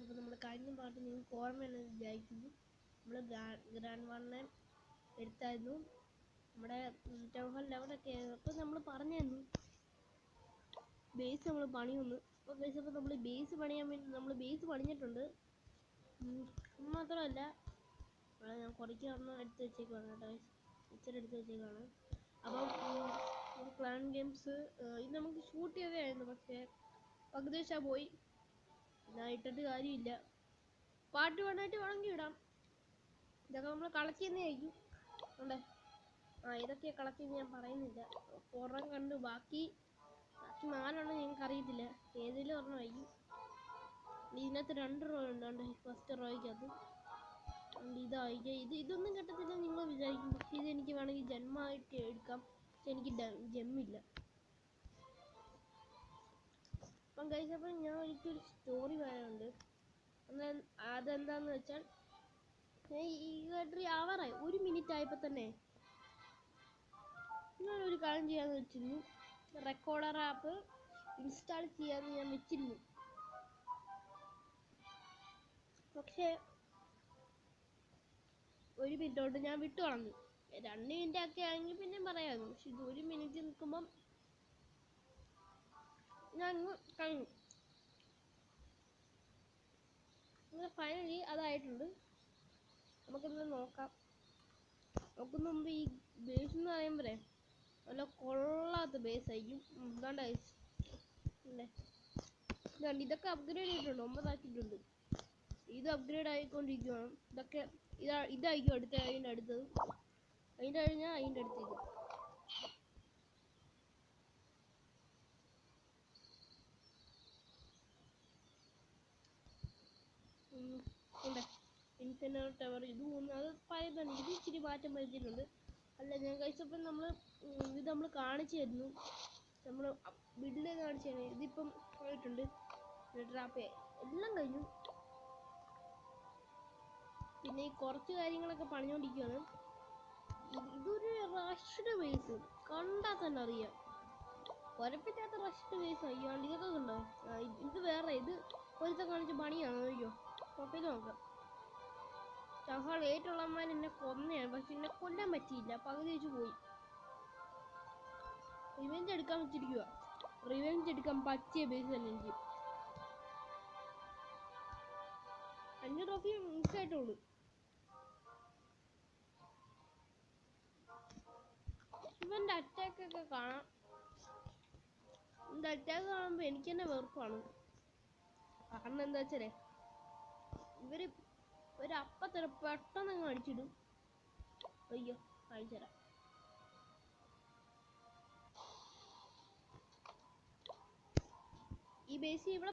അപ്പോൾ നമ്മൾ കഴിഞ്ഞ പാട്ട് നിങ്ങൾക്ക് ഓർമ്മയെന്ന് വിചാരിക്കുന്നു. നമ്മൾ ഗ്രാൻഡ് വണ്ണെ എടുത്തായിരുന്നു നമ്മുടെ ടൗൺ ഹാൾ ലെവലൊക്കെ ആയിരുന്നു. അപ്പോൾ നമ്മൾ പറഞ്ഞായിരുന്നു ബേസ് നമ്മൾ പണിയൊന്ന്. അപ്പോൾ ബേസ് അപ്പോൾ നമ്മൾ ബേസ് പണിയാൻ വേണ്ടി നമ്മൾ ബേസ് പണിഞ്ഞിട്ടുണ്ട്. മാത്രമല്ല ഞാൻ കുറച്ച് ഒരെണ്ണം എടുത്ത് വെച്ചേക്കാണ് കേട്ടോ, ഇച്ചിരി എടുത്ത് വെച്ചേക്കാണ്. അപ്പം ക്ലാൻ ഗെയിംസ് ഇത് നമുക്ക് ഷൂട്ട് ചെയ്തതായിരുന്നു, പക്ഷേ പകുതി വെച്ചാൽ പോയി. ഞാൻ ഇട്ടിട്ട് കാര്യമില്ല. പാട്ട് വേണമായിട്ട് വേണമെങ്കിൽ ഇടാം. ഇതൊക്കെ നമ്മൾ കളക്ട് ചെയ്യുന്നതായിരിക്കും. ഉണ്ടേ ഇതൊക്കെ കളക്ട് ചെയ്യുന്ന ഞാൻ പറയുന്നില്ല. പുറം കണ്ട് ബാക്കി 4 ഞങ്ങൾക്ക് അറിയത്തില്ല, ഏതെങ്കിലും ഒരെണ്ണമായിരിക്കും. ഇതിനകത്ത് 2 റോ ഉണ്ട്. ഫസ്റ്റ് റോയ്ക്കകത്ത് ഇതൊന്നും കിട്ടത്തില്ല നിങ്ങൾ വിചാരിക്കും. പക്ഷേ ഇത് എനിക്ക് വേണമെങ്കിൽ ജന്മമായിട്ട് എടുക്കാം. പക്ഷെ എനിക്ക് ജമ്മില്ല. അപ്പം കഴിച്ചപ്പോൾ ഞാൻ എനിക്കൊരു സ്റ്റോറി പറയാനുണ്ട്. അതെന്താന്ന് വെച്ചാൽ ഈ കാര്യം ആവാറായി 1 മിനിറ്റ് ആയപ്പോൾ തന്നെ ഞാനൊരു കാര്യം ചെയ്യാന്ന് വെച്ചിരുന്നു. റെക്കോർഡർ ആപ്പ് ഇൻസ്റ്റാൾ ചെയ്യാന്ന് ഞാൻ വെച്ചിരുന്നു. പക്ഷേ 1 മിനിറ്റ് കൊണ്ട് ഞാൻ വിട്ടു കളഞ്ഞു. 2 മിനിറ്റ് ഒക്കെ ആണെങ്കിൽ പിന്നെ പറയാമായിരുന്നു. പക്ഷെ ഇത് 1 മിനിറ്റ് നിൽക്കുമ്പം ഞാൻ കഴിഞ്ഞു. ഫൈനലി അതായിട്ടുണ്ട്. നമുക്കിന്ന് നോക്കാം. നോക്കുന്ന മുമ്പ് ഈ ബേസ് എന്ന് പറയുമ്പോഴേ നല്ല കൊള്ളാത്ത ബേസ് ആയിരിക്കും. ഇതൊക്കെ അപ്ഗ്രേഡ് ചെയ്തിട്ടുണ്ട്, 9 ആക്കിയിട്ടുണ്ട്. ഇത് അപ്ഗ്രേഡ് ആയിക്കൊണ്ടിരിക്കുകയാണ്. ഇതായിരിക്കും അതിൻ്റെ അടുത്തത്. അതിൻ്റെ കഴിഞ്ഞാൽ അതിൻ്റെ അടുത്തേക്ക്. ഇൻഫിനിറ്റി ടവർ ഇത് അത് പഴയതാണ്. ഇത് ഇച്ചിരി മാറ്റം വരുത്തിയിട്ടുണ്ട്. അല്ല ഞാൻ കഴിച്ചപ്പോൾ ഇത് നമ്മൾ കാണിച്ചു തരുന്നു. നമ്മൾ ബിൽഡ് കാണിച്ചു തരുന്നത്. ഇതിപ്പം പോയിട്ടുണ്ട്. ട്രാപ്പ് എല്ലാം കഴിഞ്ഞു. പിന്നെ ഈ കുറച്ച് കാര്യങ്ങളൊക്കെ പണിഞ്ഞുകൊണ്ടിരിക്കുകയാണ്. ഇതൊരു റഷ്ഡ് ബേസ് കണ്ടാൽ തന്നെ അറിയാം. കുഴപ്പമില്ലാത്ത റഷ്ഡ് ബേസ്. അയ്യാണ്ട് ഇതൊക്കെ കണ്ടോ? ഇത് വേറെ ഇത് ഒരുത്ത കാണിച്ച പണിയാണ്. അയ്യോ നോക്കിയിട്ട് നോക്കാം. ടൗൺ ഏറ്റുള്ളമാർ എന്നെ കൊന്നയാണ്, പക്ഷെ എന്നെ കൊല്ലാൻ പറ്റിയില്ല. പകുതി വെച്ച് പോയി. റിവെഞ്ച് എടുക്കാൻ വെച്ചിരിക്കുക. റിവെഞ്ച് എടുക്കാൻ പറ്റിയ ബേസ് തന്നെ എനിക്ക്. 5 ട്രോഫി മിസ്സായിട്ടുള്ളൂ. ഇവന്റെ അറ്റാക്ക് ഒക്കെ കാണാം. ഇവന്റെ അറ്റാക്ക് കാണുമ്പോൾ എനിക്ക് തന്നെ വെറുപ്പാണ്. കാരണം എന്താ വെച്ചാലേ ഇവര് ഒരു അപ്പത്തര പെട്ടെന്ന് അങ്ങ് അടിച്ചിടും. അയ്യോ കാണിച്ചുതരാം. ഈ ബേസ് ഇവിടെ